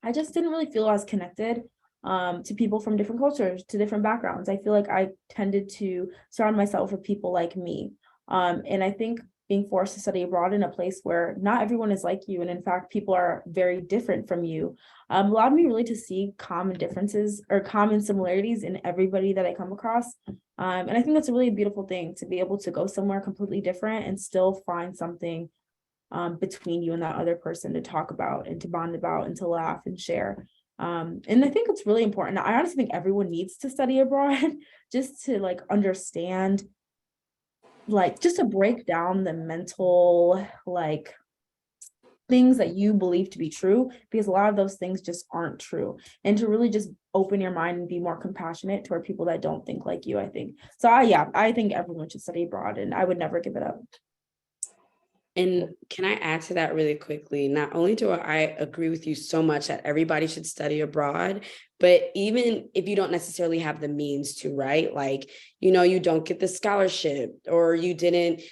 I just didn't really feel as connected to people from different cultures, to different backgrounds. I feel like I tended to surround myself with people like me. And I think being forced to study abroad in a place where not everyone is like you, and in fact, people are very different from you, allowed me really to see common differences or common similarities in everybody that I come across. And I think that's a really beautiful thing, to be able to go somewhere completely different and still find something between you and that other person to talk about and to bond about and to laugh and share. And I think it's really important. I honestly think everyone needs to study abroad just to like understand, like just to break down the mental like things that you believe to be true, because a lot of those things just aren't true, and to really just open your mind and be more compassionate toward people that don't think like you. I think so. I think everyone should study abroad, and I would never give it up. And can I add to that really quickly? Not only do I agree with you so much that everybody should study abroad, but even if you don't necessarily have the means to, right? Like, you don't get the scholarship, or you didn't,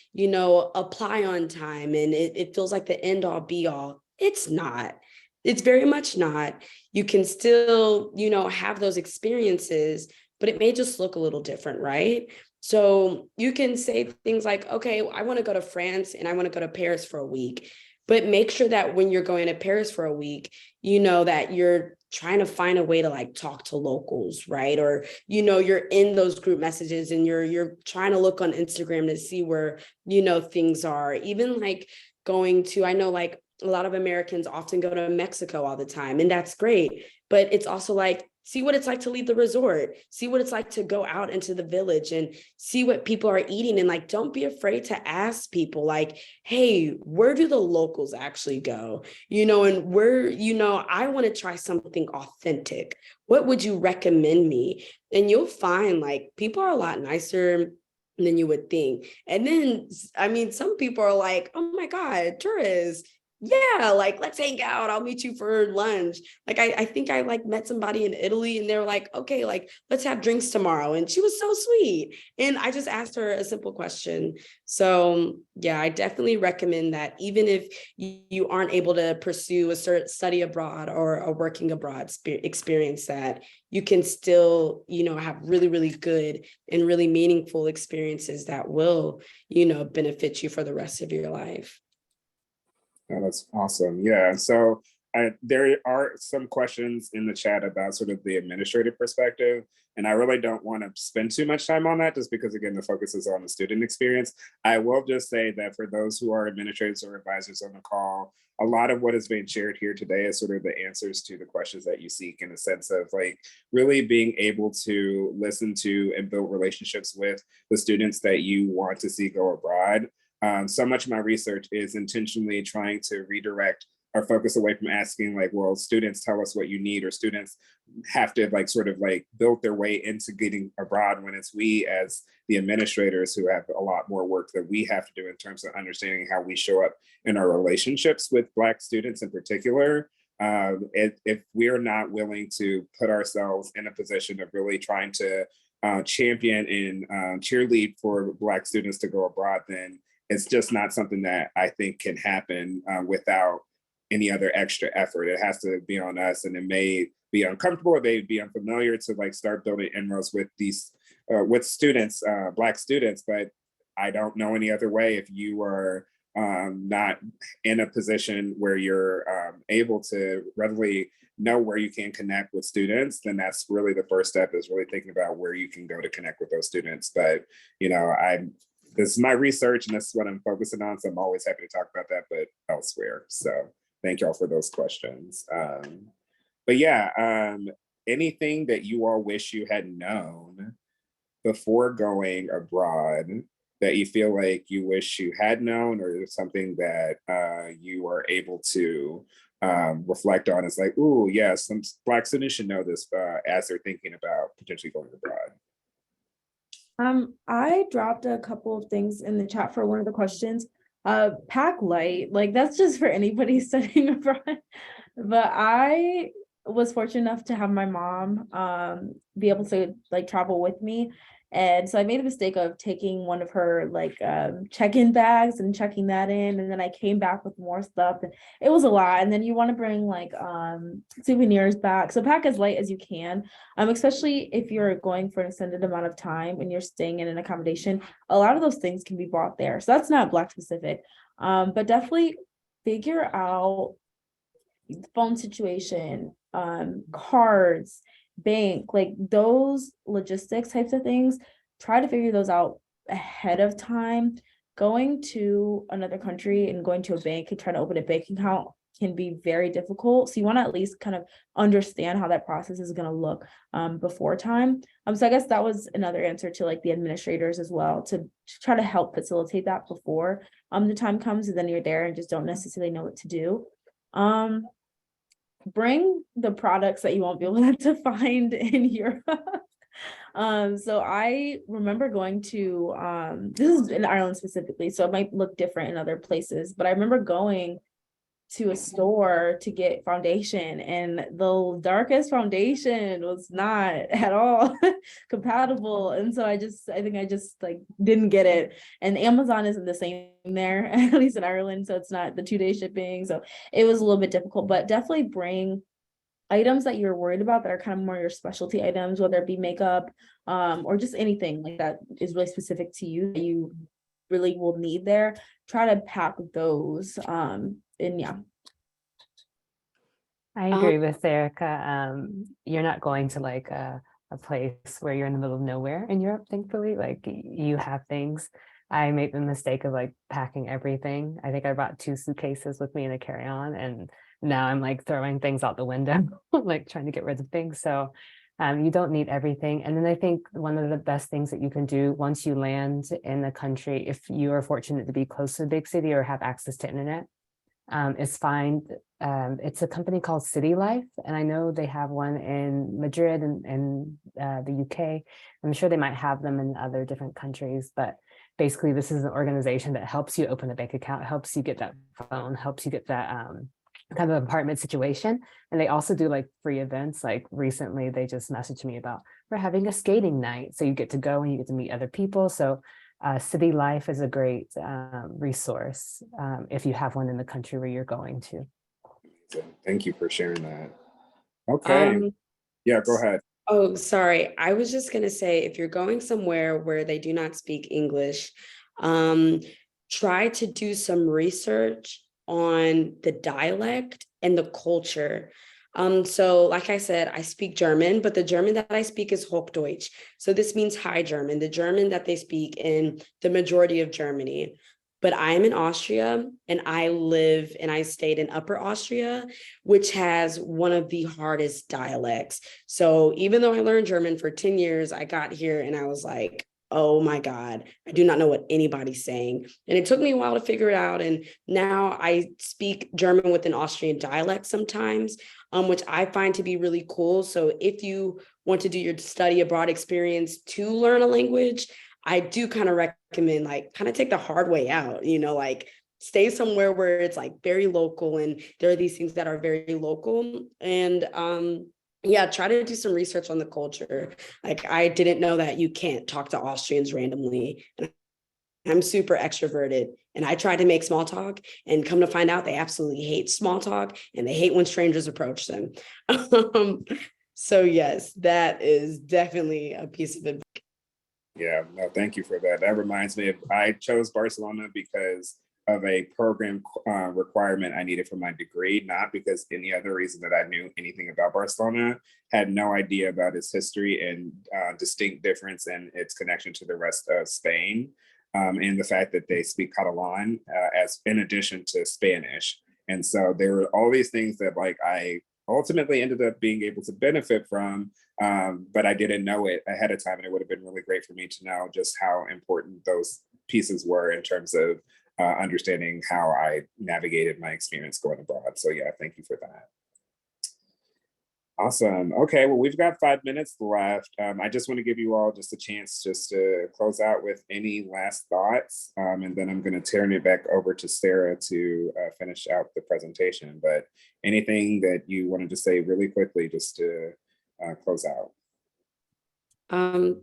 apply on time, and it feels like the end all be all. It's not. It's very much not. You can still, have those experiences, but it may just look a little different, right? So you can say things like, okay, I want to go to France and I want to go to Paris for a week. but make sure that when you're going to Paris for a week, that you're trying to find a way to like talk to locals, right? Or, you're in those group messages and you're trying to look on Instagram to see where, things are. Even like going to, I know like a lot of Americans often go to Mexico all the time, and that's great. But it's also like, see what it's like to leave the resort, see what it's like to go out into the village and see what people are eating. And like, don't be afraid to ask people like, hey, where do the locals actually go? And where, I want to try something authentic. What would you recommend me? And you'll find like people are a lot nicer than you would think. And then, I mean, some people are like, oh my God, tourists. Yeah, like, let's hang out. I'll meet you for lunch. Like, I think I like met somebody in Italy and they're like, okay, like, let's have drinks tomorrow. And she was so sweet. And I just asked her a simple question. So yeah, I definitely recommend that even if you aren't able to pursue a certain study abroad or a working abroad experience, that you can still, have really, really good and really meaningful experiences that will, benefit you for the rest of your life. Oh, that's awesome. Yeah. So there are some questions in the chat about sort of the administrative perspective. And I really don't want to spend too much time on that just because, again, the focus is on the student experience. I will just say that for those who are administrators or advisors on the call, a lot of what is being shared here today is sort of the answers to the questions that you seek, in a sense of like really being able to listen to and build relationships with the students that you want to see go abroad. So much of my research is intentionally trying to redirect our focus away from asking like, well, students tell us what you need, or students have to like sort of like build their way into getting abroad, when it's we as the administrators who have a lot more work that we have to do in terms of understanding how we show up in our relationships with Black students in particular. If we're not willing to put ourselves in a position of really trying to champion and cheerlead for Black students to go abroad, then it's just not something that I think can happen without any other extra effort. It has to be on us, and it may be uncomfortable, it may be unfamiliar to like start building inroads with these with students, Black students. But I don't know any other way. If you are not in a position where you're able to readily know where you can connect with students, then that's really the first step, is really thinking about where you can go to connect with those students. But this is my research and this is what I'm focusing on. So I'm always happy to talk about that, but elsewhere. So thank y'all for those questions. But yeah, anything that you all wish you had known before going abroad that you feel like you wish you had known, or something that you are able to reflect on as like, ooh, yeah, some Black students should know this as they're thinking about potentially going abroad? I dropped a couple of things in the chat for one of the questions. Pack light, like that's just for anybody studying abroad. But I was fortunate enough to have my mom be able to like travel with me. And so I made a mistake of taking one of her like check-in bags and checking that in. And then I came back with more stuff. And it was a lot. And then you want to bring like souvenirs back. So pack as light as you can, especially if you're going for an extended amount of time and you're staying in an accommodation. A lot of those things can be bought there. So that's not Black specific. But definitely figure out the phone situation, cards, bank, like those logistics types of things. Try to figure those out ahead of time. Going to another country and going to a bank and trying to open a bank account can be very difficult. So you want to at least kind of understand how that process is going to look before time. So I guess that was another answer to like the administrators as well, to try to help facilitate that before the time comes, and then you're there and just don't necessarily know what to do. Bring the products that you won't be able to find in Europe. So I remember going to this is in Ireland specifically, so it might look different in other places, but I remember going to a store to get foundation, and the darkest foundation was not at all compatible. And so I think I just like didn't get it. And Amazon isn't the same there, at least in Ireland. So it's not the 2-day shipping. So it was a little bit difficult, but definitely bring items that you're worried about that are kind of more your specialty items, whether it be makeup or just anything like that is really specific to you that you really will need there. Try to pack those and yeah. I agree with Erica. You're not going to like a place where you're in the middle of nowhere in Europe, thankfully. Like you have things. I made the mistake of like packing everything. I think I brought 2 suitcases with me in a carry-on, and now I'm like throwing things out the window, like trying to get rid of things. So you don't need everything. And then I think one of the best things that you can do once you land in the country, if you are fortunate to be close to a big city or have access to internet, is find it's a company called City Life, and I know they have one in Madrid and the UK. I'm sure they might have them in other different countries, but basically this is an organization that helps you open a bank account, helps you get that phone, helps you get that kind of apartment situation. And they also do like free events. Like recently they just messaged me about, we're having a skating night, so you get to go and you get to meet other people. So City Life is a great resource if you have one in the country where you're going to. Thank you for sharing that. Okay. Yeah, go ahead. Oh, sorry. I was just going to say, if you're going somewhere where they do not speak English, try to do some research on the dialect and the culture. So like I said, I speak German, but the German that I speak is Hochdeutsch. So this means High German, the German that they speak in the majority of Germany. But I am in Austria, and I stayed in Upper Austria, which has one of the hardest dialects. So even though I learned German for 10 years, I got here and I was like, oh my God, I do not know what anybody's saying. And it took me a while to figure it out. And now I speak German with an Austrian dialect sometimes, which I find to be really cool. So if you want to do your study abroad experience to learn a language, I do kind of recommend like kind of take the hard way out, like stay somewhere where it's like very local and there are these things that are very local. And yeah, try to do some research on the culture. Like I didn't know that you can't talk to Austrians randomly. And I'm super extroverted and I try to make small talk, and come to find out they absolutely hate small talk and they hate when strangers approach them. So yes, that is definitely a piece of advice. Yeah, no, thank you for that. That reminds me of, I chose Barcelona because of a program requirement I needed for my degree, not because any other reason that I knew anything about Barcelona. Had no idea about its history and distinct difference in its connection to the rest of Spain, and the fact that they speak Catalan as in addition to Spanish. And so there were all these things that like I ultimately ended up being able to benefit from, but I didn't know it ahead of time. And it would have been really great for me to know just how important those pieces were in terms of understanding how I navigated my experience going abroad. So yeah, thank you for that. Awesome. Okay, well, we've got 5 minutes left. I just want to give you all just a chance just to close out with any last thoughts. And then I'm going to turn it back over to Sarah to finish out the presentation. But anything that you wanted to say really quickly just to close out.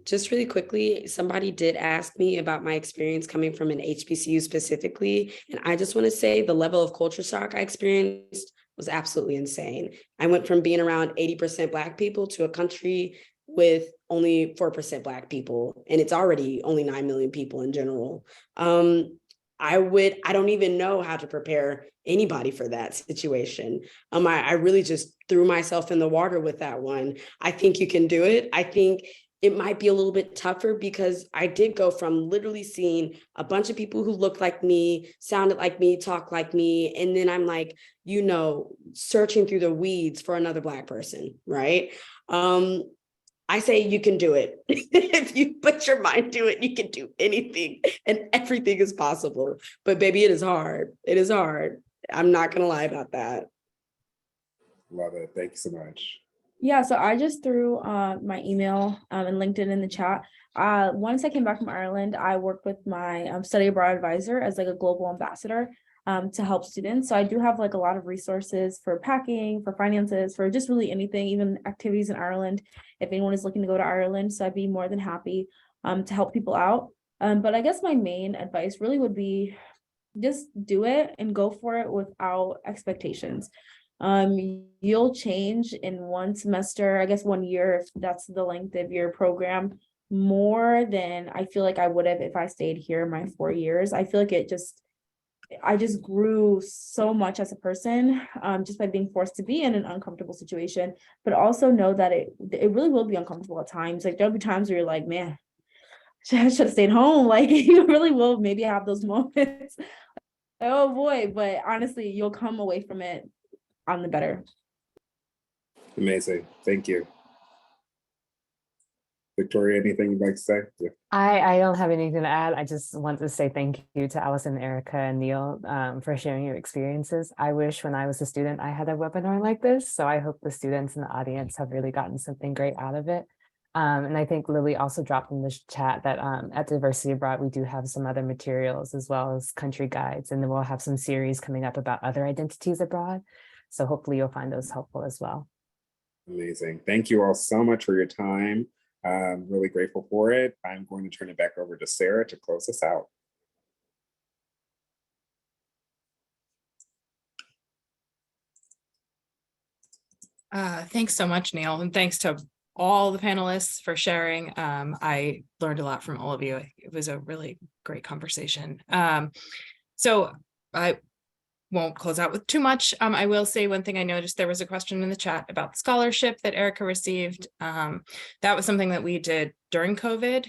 Just really quickly, somebody did ask me about my experience coming from an HBCU specifically. And I just want to say the level of culture shock I experienced was absolutely insane. I went from being around 80% Black people to a country with only 4% Black people. And it's already only 9 million people in general. I don't even know how to prepare anybody for that situation. I really just threw myself in the water with that one. I think you can do it. I think it might be a little bit tougher because I did go from literally seeing a bunch of people who looked like me, sounded like me, talked like me. And then I'm like, searching through the weeds for another Black person, right? I say you can do it. If you put your mind to it, you can do anything and everything is possible. But baby, it is hard. It is hard. I'm not going to lie about that. Love it. Thank you so much. Yeah, so I just threw my email and LinkedIn in the chat. Once I came back from Ireland, I worked with my study abroad advisor as like a global ambassador to help students. So I do have like a lot of resources for packing, for finances, for just really anything, even activities in Ireland, if anyone is looking to go to Ireland. So I'd be more than happy to help people out. But I guess my main advice really would be just do it and go for it without expectations. You'll change in one semester, I guess 1 year, if that's the length of your program, more than I feel like I would have if I stayed here my 4 years. I feel like I just grew so much as a person, just by being forced to be in an uncomfortable situation, but also know that it really will be uncomfortable at times. Like there'll be times where you're like, man, I should have stayed home. Like you really will maybe have those moments. Oh boy, but honestly, you'll come away from it on the better. Amazing. Thank you. Victoria, anything you'd like to say? Yeah. I don't have anything to add. I just want to say thank you to Allison, Erica, and Neil for sharing your experiences. I wish when I was a student I had a webinar like this. So I hope the students in the audience have really gotten something great out of it. And I think Lily also dropped in the chat that at Diversity Abroad, we do have some other materials as well as country guides. And then we'll have some series coming up about other identities abroad. So hopefully you'll find those helpful as well. Amazing. Thank you all so much for your time. Really grateful for it. I'm going to turn it back over to Sarah to close us out. Thanks so much, Neil, and thanks to all the panelists for sharing. I learned a lot from all of you. It was a really great conversation. So I won't close out with too much. I will say one thing. I noticed there was a question in the chat about the scholarship that Erica received. That was something that we did during COVID.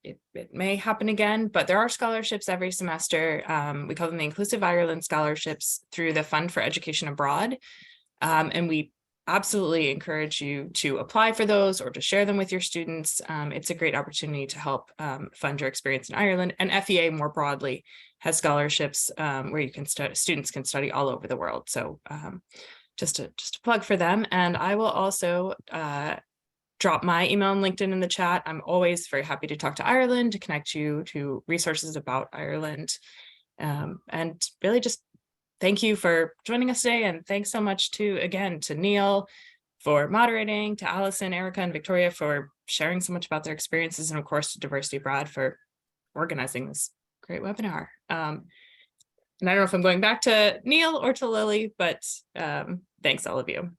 It may happen again, but there are scholarships every semester. We call them the Inclusive Ireland Scholarships through the Fund for Education Abroad. And we absolutely encourage you to apply for those or to share them with your students. It's a great opportunity to help fund your experience in Ireland, and FEA more broadly has scholarships where you can students can study all over the world. So just a plug for them. And I will also drop my email and LinkedIn in the chat. I'm always very happy to talk to Ireland, to connect you to resources about Ireland. And really just thank you for joining us today. And thanks so much to Neil for moderating, to Allison, Erica, and Victoria for sharing so much about their experiences, and of course to Diversity Abroad for organizing this great webinar. And I don't know if I'm going back to Neil or to Lily, but thanks all of you.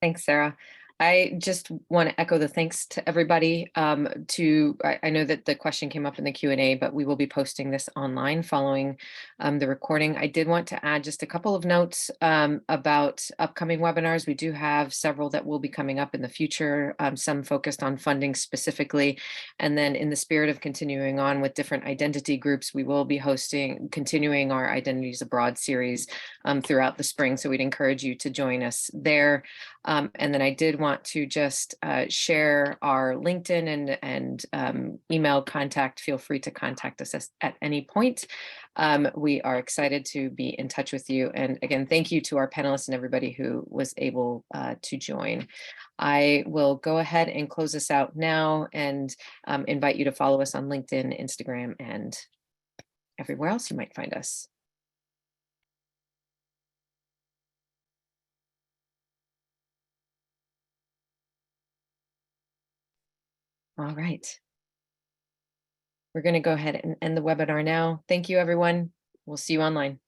Thanks, Sarah. I just want to echo the thanks to everybody. I know that the question came up in the Q&A, but we will be posting this online following the recording. I did want to add just a couple of notes about upcoming webinars. We do have several that will be coming up in the future, some focused on funding specifically. And then in the spirit of continuing on with different identity groups, we will be continuing our Identities Abroad series throughout the spring. So we'd encourage you to join us there. And then I did want to just share our LinkedIn and email contact. Feel free to contact us at any point. We are excited to be in touch with you. And again, thank you to our panelists and everybody who was able to join. I will go ahead and close this out now and invite you to follow us on LinkedIn, Instagram, and everywhere else you might find us. All right. We're going to go ahead and end the webinar now. Thank you, everyone. We'll see you online.